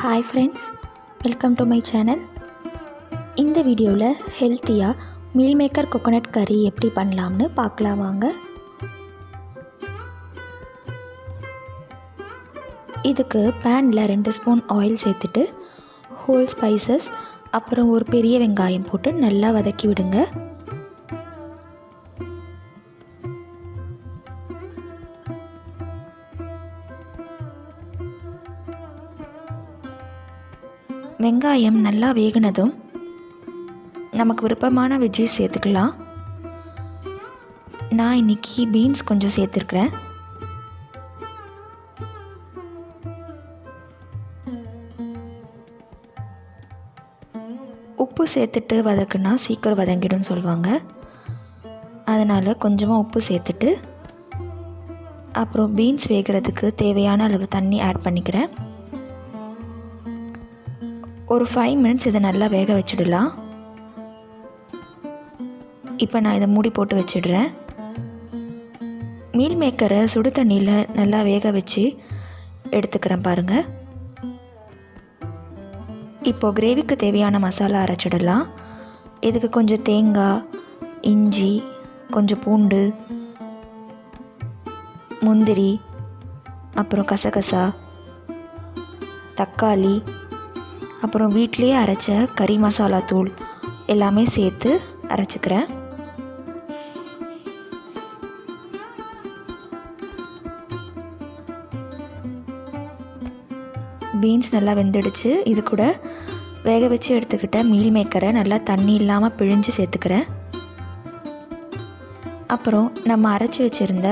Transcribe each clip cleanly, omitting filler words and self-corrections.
Hi friends, welcome to my channel. இந்த வீடியோவில் ஹெல்த்தியாக மீல் மேக்கர் கோகோனட் கறி எப்படி பண்ணலாம்னு பார்க்கலாம் வாங்க. இதுக்கு பேனில் 2 ஸ்பூன் ஆயில் சேர்த்துட்டு ஹோல் ஸ்பைசஸ் அப்புறம் ஒரு பெரிய வெங்காயம் போட்டு நல்லா வதக்கி விடுங்க. வெங்காயம் நல்லா வேகினதும் நமக்கு விருப்பமான வெஜ்ஜீஸ் சேர்த்துக்கலாம். நான் இன்றைக்கி பீன்ஸ் கொஞ்சம் சேர்த்துருக்குறேன். உப்பு சேர்த்துட்டு வதக்குனா சீக்கிரம் வதங்கிடும்னு சொல்லுவாங்க. அதனால் கொஞ்சமாக உப்பு சேர்த்துட்டு அப்புறம் பீன்ஸ் வேகிறதுக்கு தேவையான அளவு தண்ணி ஆட் பண்ணிக்கிறேன். ஒரு 5 மினிட்ஸ் இதை நல்லா வேக வச்சிடலாம். இப்போ நான் இதை மூடி போட்டு வச்சிடுறேன். மீல் மேக்கரை சுடு தண்ணியில் நல்லா வேக வச்சு எடுத்துக்கிறேன் பாருங்கள். இப்போது கிரேவிக்கு தேவையான மசாலா அரைச்சிடலாம். இதுக்கு கொஞ்சம் தேங்காய், இஞ்சி, கொஞ்சம் பூண்டு, முந்திரி, அப்புறம் கசகசா, தக்காளி, அப்புறம் வீட்டிலேயே அரைச்ச கறி மசாலா தூள் எல்லாமே சேர்த்து அரைச்சிக்கிறேன். பீன்ஸ் நல்லா வெந்துடுச்சு. இது கூட வேக வச்சு எடுத்துக்கிட்ட மீல் மேக்கரை நல்லா தண்ணி இல்லாமல் பிழிஞ்சு சேர்த்துக்கிறேன். அப்புறம் நம்ம அரைச்சி வச்சுருந்த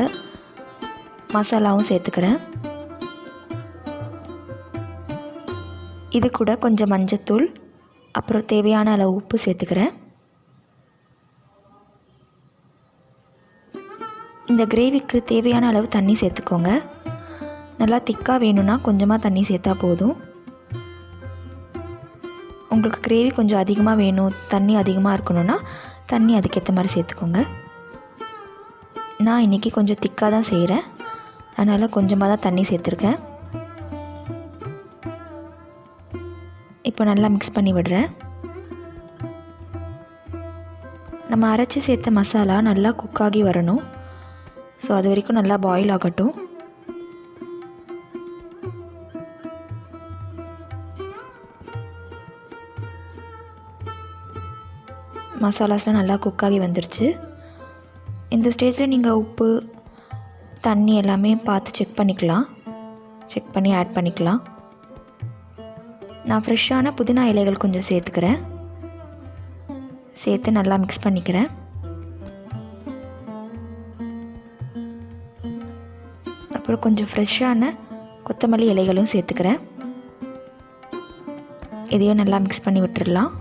மசாலாவும் சேர்த்துக்கிறேன். இது கூட கொஞ்சம் மஞ்சத்தூள் அப்புறம் தேவையான அளவு உப்பு சேர்த்துக்கிறேன். இந்த கிரேவிக்கு தேவையான அளவு தண்ணி சேர்த்துக்கோங்க. நல்லா திக்காக வேணும்னா கொஞ்சமாக தண்ணி சேர்த்தா போதும். உங்களுக்கு கிரேவி கொஞ்சம் அதிகமாக வேணும், தண்ணி அதிகமாக இருக்கணும்னா தண்ணி அதுக்கேற்ற மாதிரி சேர்த்துக்கோங்க. நான் இன்றைக்கி கொஞ்சம் திக்காக தான் செய்கிறேன், அதனால் கொஞ்சமாக தான் தண்ணி சேர்த்துருக்கேன். இப்போ நல்லா மிக்ஸ் பண்ணி விடுறேன். நம்ம அரைச்சி சேர்த்த மசாலா நல்லா குக்காகி வரணும். ஸோ அது வரைக்கும் நல்லா பாயில் ஆகட்டும். மசாலாஸ்லாம் நல்லா குக்காகி வந்துருச்சு. இந்த ஸ்டேஜில் நீங்கள் உப்பு, தண்ணி எல்லாமே பார்த்து செக் பண்ணி ஆட் பண்ணிக்கலாம். நான் ஃப்ரெஷ்ஷான புதினா இலைகள் கொஞ்சம் சேர்த்துக்கிறேன். சேர்த்து நல்லா மிக்ஸ் பண்ணிக்கிறேன். அப்புறம் கொஞ்சம் ஃப்ரெஷ்ஷான கொத்தமல்லி இலைகளும் சேர்த்துக்கிறேன். இதையும் நல்லா மிக்ஸ் பண்ணி விட்டுடலாம்.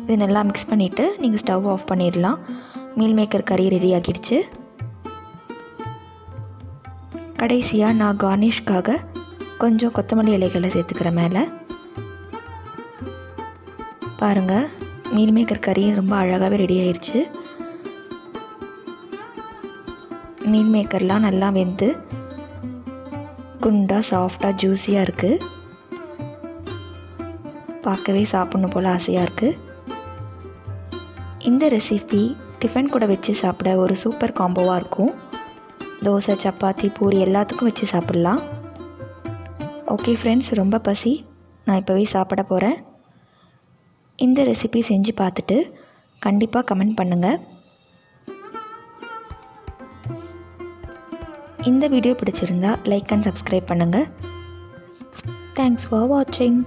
இது நல்லா மிக்ஸ் பண்ணிவிட்டு நீங்கள் ஸ்டவ் ஆஃப் பண்ணிடலாம். மீல் மேக்கர் கறி ரெடி ஆகிடுச்சு. கடைசியாக நான் கார்னிஷ்காக கொஞ்சம் கொத்தமல்லி இலைகளை சேர்த்துக்கிறேன் மேலே. பாருங்கள், மீல் மேக்கர் கறி ரொம்ப அழகாகவே ரெடி ஆயிடுச்சு. மீல் மேக்கர்லாம் நல்லா வெந்து குண்டாக சாஃப்டாக ஜூஸியாக இருக்குது. பார்க்கவே சாப்பிட்ணும் போல் ஆசையாக இருக்குது. இந்த ரெசிபி டிஃபன் கூட வச்சு சாப்பிட ஒரு சூப்பர் காம்போவாக இருக்கும். தோசை, சப்பாத்தி, பூரி எல்லாத்துக்கும் வச்சு சாப்பிட்லாம். ஓகே ஃப்ரெண்ட்ஸ், ரொம்ப பசி, நான் இப்போவே சாப்பிட போகிறேன். இந்த ரெசிபி செஞ்சு பார்த்துட்டு கண்டிப்பாக கமெண்ட் பண்ணுங்கள். இந்த வீடியோ பிடிச்சிருந்தா லைக் அண்ட் சப்ஸ்கிரைப் பண்ணுங்கள். தேங்க்ஸ் ஃபார் வாட்சிங்.